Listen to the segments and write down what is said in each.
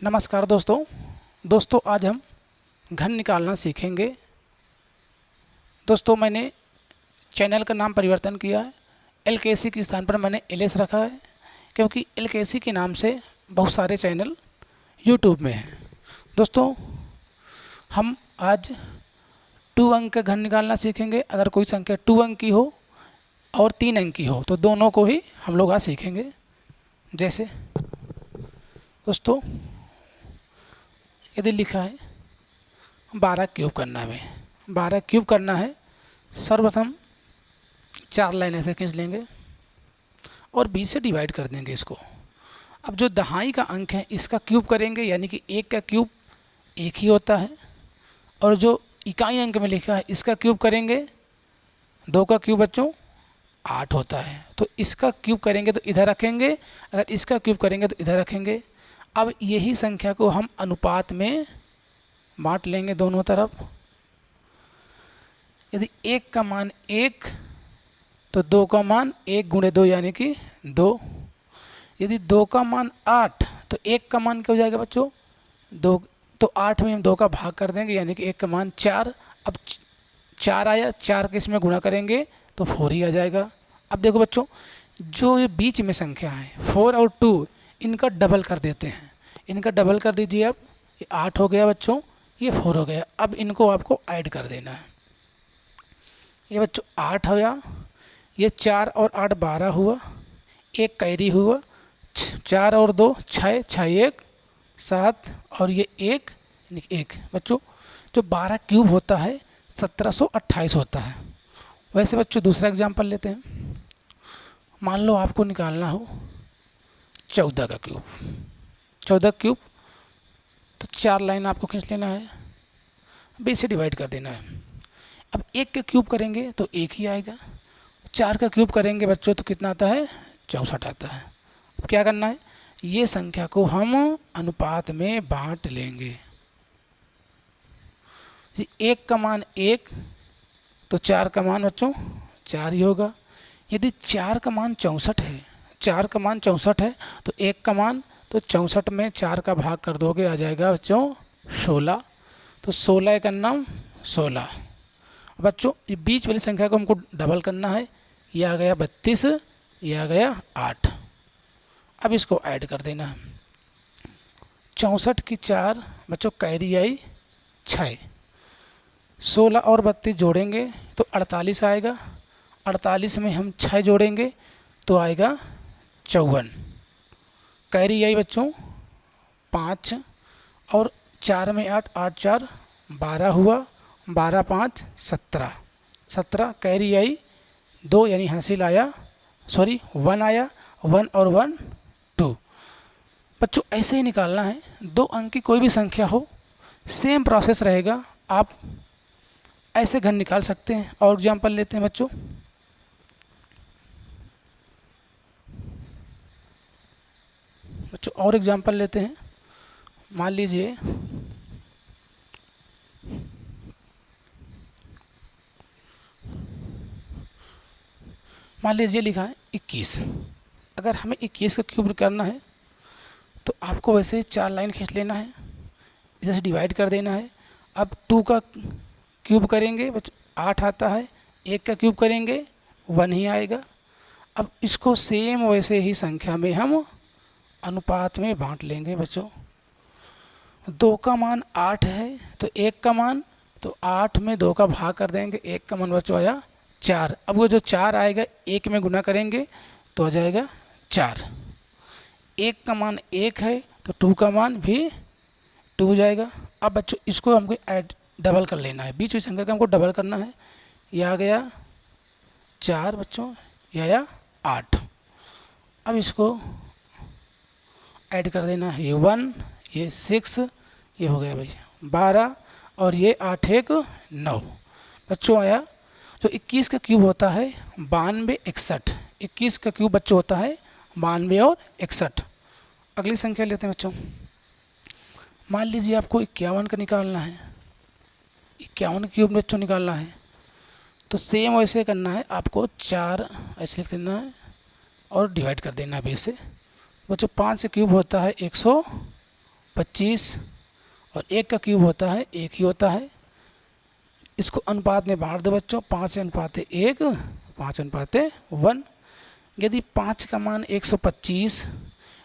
नमस्कार दोस्तों आज हम घन निकालना सीखेंगे। दोस्तों मैंने चैनल का नाम परिवर्तन किया है। एलकेसी के स्थान पर मैंने एलएस रखा है, क्योंकि एलकेसी के नाम से बहुत सारे चैनल यूट्यूब में हैं। दोस्तों हम आज 2 अंक का घन निकालना सीखेंगे। अगर कोई संख्या 2 अंक की हो और 3 अंक की हो तो दोनों को ही हम लोग आज सीखेंगे। जैसे दोस्तों यदि लिखा है 12 क्यूब करना है, 12 क्यूब करना है, सर्वप्रथम 4 लाइन ऐसे खींच लेंगे और 20 से डिवाइड कर देंगे इसको। अब जो दहाई का अंक है इसका क्यूब करेंगे, यानी कि 1 का क्यूब 1 ही होता है, और जो इकाई अंक में लिखा है इसका क्यूब करेंगे, 2 का क्यूब बच्चों 8 होता है। तो इसका क्यूब करेंगे तो इधर रखेंगे, अगर इसका क्यूब करेंगे तो इधर रखेंगे। अब यही संख्या को हम अनुपात में बांट लेंगे दोनों तरफ। यदि 1 का मान 1 तो 2 का मान 1 गुणे 2 यानी कि 2। यदि 2 का मान 8 तो 1 का मान क्या हो जाएगा बच्चों 2, तो 8 में हम 2 का भाग कर देंगे, यानी कि 1 का मान 4। अब 4 आया, 4 के इसमें गुणा करेंगे तो 4 ही आ जाएगा। अब देखो बच्चों, जो ये बीच में संख्या है 4 और 2, इनका डबल कर देते हैं। इनका डबल कर दीजिए। अब ये 8 हो गया बच्चों, ये 4 हो गया। अब इनको आपको ऐड कर देना है। ये बच्चों 8 हो गया, ये 4 और 8 12 हुआ, 1 कैरी हुआ, 4 और 2 6, 6 1 7, और ये 1 1। बच्चों जो 12 क्यूब होता है 1728 होता है। वैसे बच्चों दूसरा एग्जाम्पल लेते हैं। मान लो आपको निकालना हो 14 का क्यूब। 14 क्यूब तो 4 लाइन आपको खींच लेना है, 20 से डिवाइड कर देना है। अब 1 का क्यूब करेंगे तो 1 ही आएगा, 4 का क्यूब करेंगे बच्चों तो कितना आता है 64 आता है। अब क्या करना है, ये संख्या को हम अनुपात में बांट लेंगे। 1 का मान 1 तो 4 का मान बच्चों 4 ही होगा। यदि 4 का मान 64 है, 4 का मान 64 है तो 1 का मान, तो 64 में 4 का भाग कर दोगे आ जाएगा बच्चों 16। तो 16 का नाम 16। बच्चों ये बीच वाली संख्या को हमको डबल करना है। ये आ गया 32, ये आ गया 8। अब इसको ऐड कर देना है। 64 की 4 बच्चों कैरी आई 6, 16 और 32 जोड़ेंगे तो 48 आएगा। 48 में हम 6 जोड़ेंगे तो आएगा 54। कैरी आई बच्चों 5, और 4 में 8, 8 4 12 हुआ, 12 5 17, 17 कैरी आई 2, यानी हासिल आया 1 आया, 1 और 1 2। बच्चों ऐसे ही निकालना है। 2 अंक की कोई भी संख्या हो, सेम प्रोसेस रहेगा। आप ऐसे घन निकाल सकते हैं। और एग्जाम्पल लेते हैं बच्चों। और एग्जाम्पल लेते हैं। मान लीजिए लिखा है 21। अगर हमें 21 का क्यूब करना है तो आपको वैसे 4 लाइन खींच लेना है, इधर से डिवाइड कर देना है। अब 2 का क्यूब करेंगे बच्चों 8 आता है, 1 का क्यूब करेंगे 1 ही आएगा। अब इसको सेम वैसे ही संख्या में हम अनुपात में बांट लेंगे बच्चों। 2 का मान 8 है तो 1 का मान, तो 8 में 2 का भाग कर देंगे, 1 का मान बच्चों आया 4। अब वो जो 4 आएगा 1 में गुना करेंगे तो आ जाएगा 4। 1 का मान 1 है तो 2 का मान भी 2 हो जाएगा। अब बच्चों इसको हमको ऐड डबल कर लेना है, बीच में संख्या का हमको डबल करना है। यह आ गया 4 बच्चों, यह आया 8। अब इसको ऐड कर देना है, ये 1, ये 6, ये हो गया भाई 12, और ये 8 1 9 बच्चों आया। जो 21 का क्यूब होता है 92 61। 21 का क्यूब बच्चों होता है 92 और 61। अगली संख्या लेते हैं बच्चों। मान लीजिए आपको 51 का निकालना है, 51 क्यूब बच्चों निकालना है तो सेम वैसे करना है। आपको 4 ऐसे लिख देना है और डिवाइड कर देना है 20 से। बच्चों 5 से क्यूब होता है 25 और 1 का क्यूब होता है 1 ही होता है। इसको अनुपात में बांट दो बच्चों, 5:1, 5:1। यदि 5 का मान 125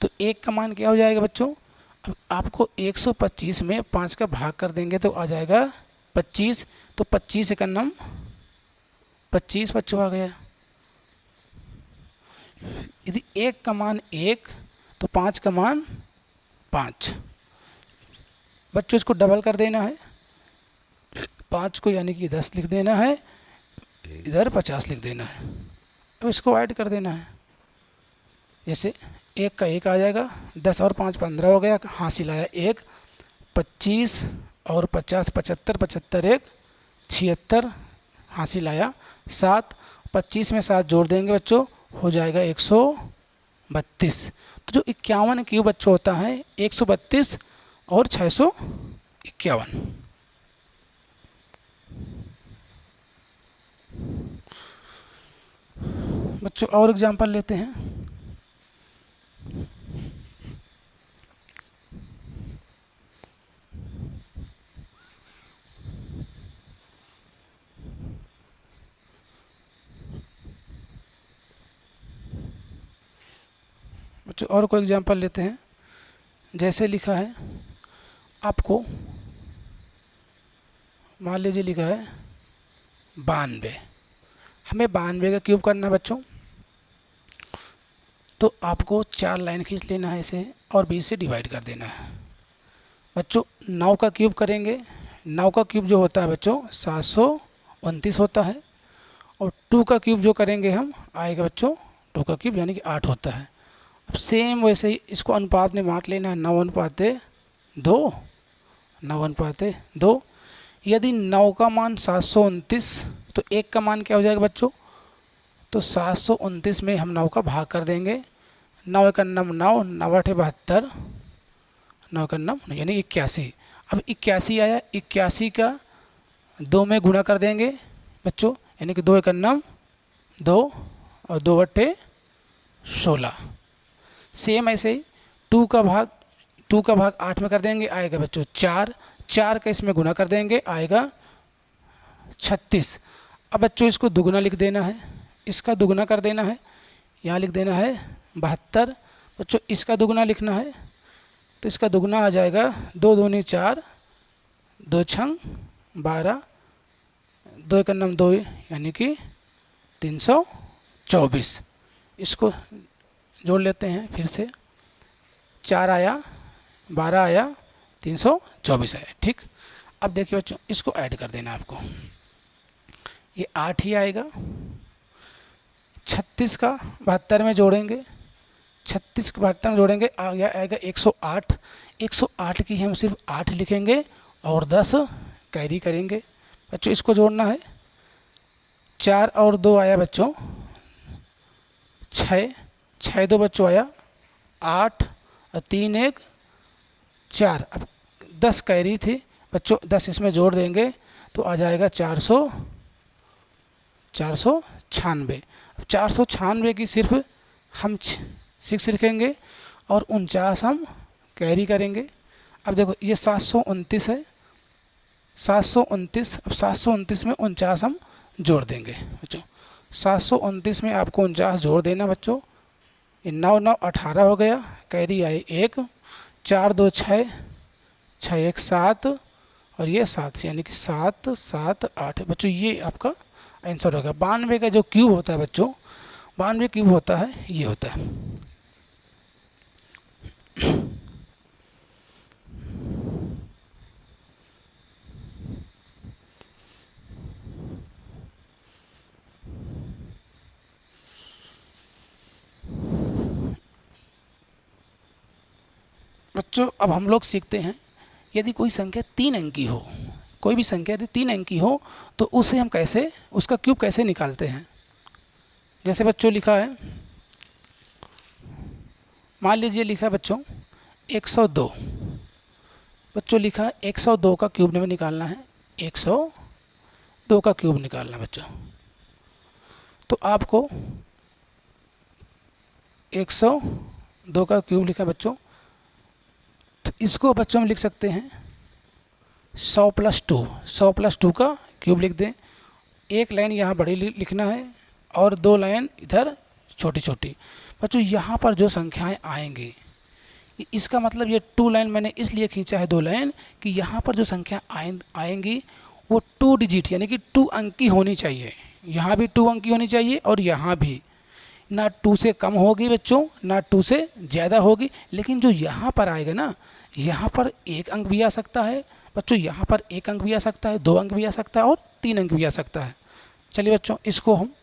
तो 1 का मान क्या हो जाएगा बच्चों? अब आपको 125 में 5 का भाग कर देंगे तो आ जाएगा 25। तो 25 का नम 25 बच्चों आ गया। यदि 1 का मान 1 तो 5 का मान 5। बच्चों इसको डबल कर देना है, 5 को यानी कि 10 लिख देना है, इधर 50 लिख देना है। अब इसको ऐड कर देना है, जैसे 1 का 1 आ जाएगा, 10 और 5 15 हो गया, हासिल आया 1। 25 और 50 75, 75 1 76, हासिल आया 7। 25 में 7 जोड़ देंगे बच्चों, हो जाएगा 132। तो जो 51 क्यूब बच्चों होता है 132 और 651। बच्चों और एग्जाम्पल लेते हैं। बच्चों और कोई एग्जाम्पल लेते हैं। जैसे लिखा है आपको, मान लीजिए लिखा है 92, हमें 92 का क्यूब करना है बच्चों। तो आपको 4 लाइन खींच लेना है इसे और 20 से डिवाइड कर देना है। बच्चों 9 का क्यूब करेंगे, 9 का क्यूब जो होता है बच्चों 729 होता है। और 2 का क्यूब जो करेंगे हम आएगा बच्चों 2 का क्यूब यानी कि 8 होता है। अब सेम वैसे ही इसको अनुपात में बांट लेना है, 9:2, 9:2। यदि 9 का मान 729 तो 1 का मान क्या हो जाएगा बच्चों? तो 729 में हम 9 का भाग कर देंगे, 9 1 9, 9 9 8 72, 9 1 9 यानी 81। अब 81 आया, 81 का 2 में गुणा कर देंगे बच्चों, यानी कि 2 1 9 2 और 2 8 16। सेम ऐसे ही 2 का भाग 8 में कर देंगे, आएगा बच्चों 4। 4 का इसमें गुणा कर देंगे, आएगा 36। अब बच्चों इसको दुगुना लिख देना है, इसका दुगुना कर देना है, यहाँ लिख देना है 72। बच्चों इसका दुगुना लिखना है तो इसका दुगुना आ जाएगा 2 दूनी 4, 2 छंग 12, 2 1 9 2 यानी कि 324। इसको जोड़ लेते हैं फिर से, 4 आया, 12 आया, 324 आया। ठीक, अब देखिए बच्चों इसको ऐड कर देना है आपको, ये 8 ही आएगा। 36 का 72 में जोड़ेंगे, 36 का 72 में जोड़ेंगे, आएगा 108। 108 की हम सिर्फ 8 लिखेंगे और 10 कैरी करेंगे। बच्चों इसको जोड़ना है, 4 और 2 आया बच्चों 6, 6 2 बच्चों आया 8 और 3 1 4। अब 10 कैरी थी बच्चों, 10 इसमें जोड़ देंगे तो आ जाएगा 496। अब 496 की सिर्फ हम 6 लिखेंगे और 49 हम कैरी करेंगे। अब देखो ये 729 है, 729। अब 729 में 49 हम जोड़ देंगे बच्चों, 729 में आपको 49 जोड़ देना बच्चों। ये 9 9 18 हो गया, कैरी आई 1, 4 2 6, 6 1 7 और ये 7 यानी कि 7 7 8। बच्चों ये आपका आंसर होगा। 92 का जो क्यूब होता है बच्चों, 92 क्यूब होता है ये होता है। बच्चों अब हम लोग सीखते हैं, यदि कोई संख्या 3 अंक की हो, कोई भी संख्या यदि 3 अंक की हो तो उसे हम कैसे, उसका क्यूब कैसे निकालते हैं। जैसे बच्चों लिखा है, मान लीजिए लिखा है बच्चों 102। बच्चों लिखा है 102 का क्यूब हमें निकालना है, 102 का क्यूब निकालना है बच्चों। तो आपको 102 का क्यूब लिखा है बच्चों, तो इसको बच्चों हम लिख सकते हैं 100 + 2, 100 + 2 का क्यूब लिख दें। एक लाइन यहाँ बड़ी लिखना है और 2 लाइन इधर छोटी छोटी। बच्चों यहाँ पर जो संख्याएं आएंगी, इसका मतलब ये 2 लाइन मैंने इसलिए खींचा है 2 लाइन कि यहाँ पर जो संख्या आएंगी वो 2 डिजिट यानी कि 2 अंक की होनी चाहिए। यहाँ भी 2 अंक की होनी चाहिए और यहाँ भी, ना 2 से कम होगी बच्चों, ना 2 से ज़्यादा होगी। लेकिन जो यहाँ पर आएगा ना, यहाँ पर 1 अंक भी आ सकता है बच्चों, यहाँ पर 1 अंक भी आ सकता है, 2 अंक भी आ सकता है और 3 अंक भी आ सकता है। चलिए बच्चों, इसको हम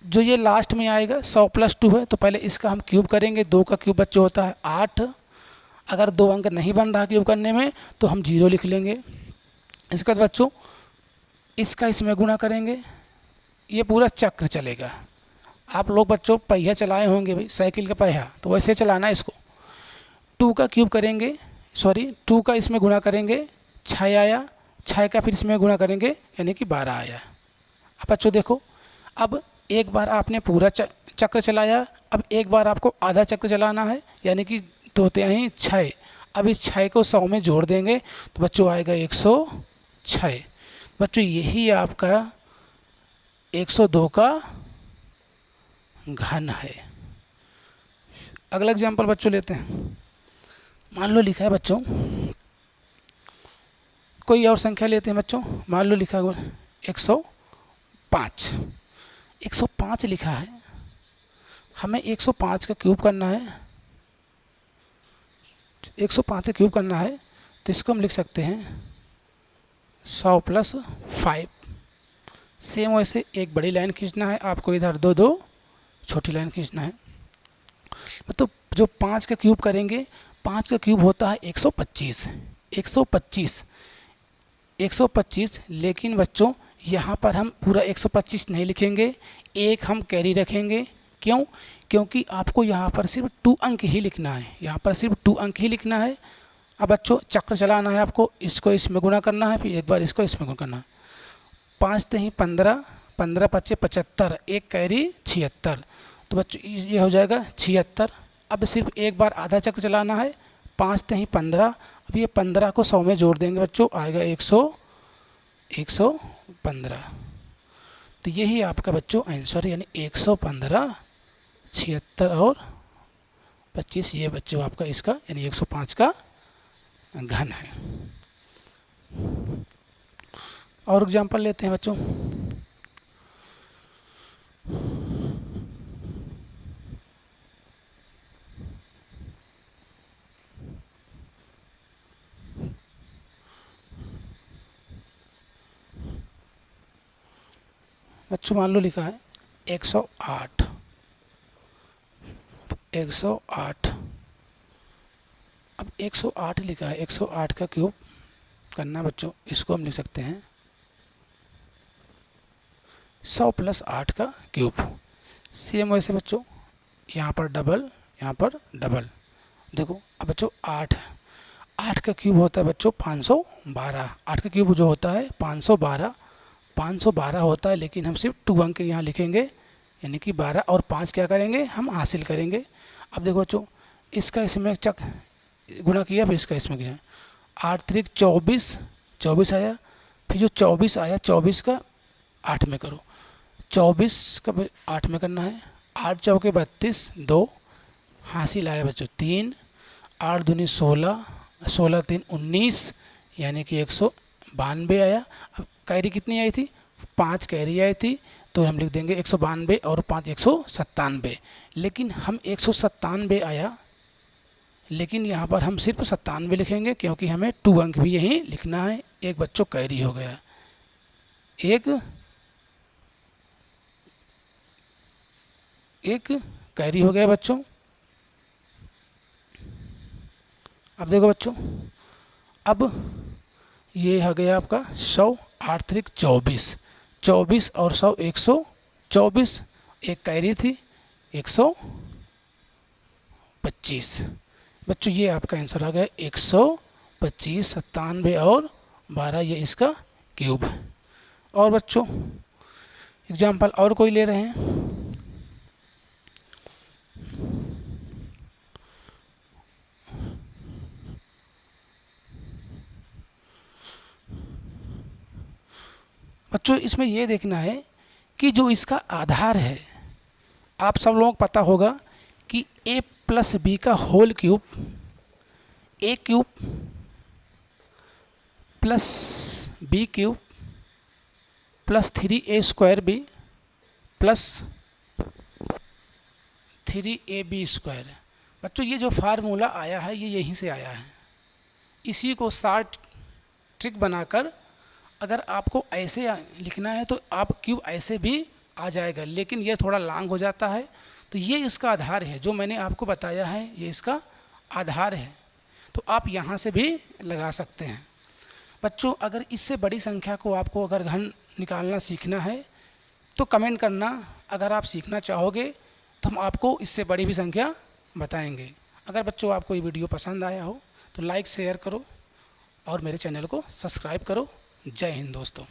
जो ये लास्ट में आएगा 100 + 2 है, तो पहले इसका हम क्यूब करेंगे। 2 का क्यूब बच्चों होता है 8। अगर 2 अंक नहीं बन रहा क्यूब करने में तो हम 0 लिख लेंगे। इसके बाद बच्चों इसका इसमें गुणा करेंगे, ये पूरा चक्र चलेगा। आप लोग बच्चों पहिया चलाए होंगे भाई, साइकिल का पहिया, तो वैसे चलाना है इसको। 2 का क्यूब करेंगे, 2 का इसमें गुणा करेंगे, 6 आया, 6 का फिर इसमें गुणा करेंगे यानी कि 12 आया। अब बच्चों देखो, अब एक बार आपने पूरा चक्र चलाया, अब एक बार आपको आधा चक्र चलाना है यानी कि 2 तिहाई 6। अब इस 6 को 100 में जोड़ देंगे तो बच्चों आएगा 106। बच्चों यही आपका 102 का घन है। अगला एग्जाम्पल बच्चों लेते हैं। मान लो लिखा है बच्चों, कोई और संख्या लेते हैं बच्चों। मान लो लिखा है 105। 105 लिखा है, हमें 105 का क्यूब करना है। 105 का क्यूब करना है तो इसको हम लिख सकते हैं 100 + 5। सेम वैसे एक बड़ी लाइन खींचना है आपको, इधर 2 छोटी लाइन खींचना है। तो जो 5 का क्यूब करेंगे, 5 का क्यूब होता है 125। 125, लेकिन बच्चों यहाँ पर हम पूरा 125 नहीं लिखेंगे, एक हम कैरी रखेंगे। क्यों? क्योंकि आपको यहाँ पर सिर्फ 2 अंक ही लिखना है, यहाँ पर सिर्फ 2 अंक ही लिखना है। अब बच्चों चक्र चलाना है आपको, इसको इसमें गुणा करना है, फिर एक बार इसको इसमें गुणा करना है। 5 तिहाई 15, 15 × 5 = 75, एक कैरी 76। तो बच्चों ये हो जाएगा 76। अब सिर्फ एक बार आधा चक्र चलाना है, 5 तिहाई 15। अब ये 15 को 100 में जोड़ देंगे बच्चों, आएगा 115। तो यही आपका बच्चों आंसर, यानी 115, 76 और 25, ये बच्चों आपका इसका यानी 105 का घन है। और एग्जाम्पल लेते हैं बच्चों। बच्चों मान लो लिखा है 108। 108, अब 108 लिखा है, 108 का क्यूब करना बच्चों, इसको हम लिख सकते हैं 100 + 8 का क्यूब। सेम वैसे बच्चों यहाँ पर डबल, यहाँ पर डबल। देखो अब बच्चों 8 का क्यूब होता है बच्चों 512। 8 का क्यूब जो होता है 512 होता है, लेकिन हम सिर्फ 2 अंक यहाँ लिखेंगे यानी कि 12 और 5 क्या करेंगे हम हासिल करेंगे। अब देखो बच्चों इसका इसमें गुणा किया, फिर इसका इसमें किया, 8 × 3 = 24 आया। फिर जो 24 आया, 24 का 8 में करो, 24 का 8 में करना है। 8 × 4 = 32, 2 हासिल आया बच्चों 3। 8 × 2 = 16, 16 × 3 = 19 यानी कि 192 आया। अब कैरी कितनी आई थी? 5 कैरी आई थी, तो हम लिख देंगे 192 और 5 197। लेकिन हम 197 आया, लेकिन यहाँ पर हम सिर्फ 97 लिखेंगे क्योंकि हमें 2 अंक भी यहीं लिखना है। एक बच्चों कैरी हो गया, एक कैरी हो गया बच्चों। अब देखो बच्चों, अब ये हो गया आपका 100। 8 × 3 = 24, 24 और 100 124, एक कैरी थी 125। बच्चों ये आपका आंसर आ गया 125, 97 और 12, ये इसका क्यूब है। और बच्चों एग्जाम्पल और कोई ले रहे हैं? बच्चों इसमें ये देखना है कि जो इसका आधार है, आप सब लोगों को पता होगा कि a प्लस बी का whole cube, A cube plus B cube plus 3a² B plus 3ab²। बच्चों ये जो फार्मूला आया है ये यहीं से आया है। इसी को शॉर्ट ट्रिक बनाकर अगर आपको ऐसे लिखना है तो आप क्यूब ऐसे भी आ जाएगा, लेकिन ये थोड़ा लॉन्ग हो जाता है। तो ये इसका आधार है, जो मैंने आपको बताया है ये इसका आधार है। तो आप यहाँ से भी लगा सकते हैं। बच्चों अगर इससे बड़ी संख्या को आपको अगर घन निकालना सीखना है तो कमेंट करना। अगर आप सीखना चाहोगे तो हम आपको इससे बड़ी भी संख्या बताएंगे। अगर बच्चों आपको ये वीडियो पसंद आया हो तो लाइक शेयर करो और मेरे चैनल को सब्सक्राइब करो। जय हिंद दोस्तों।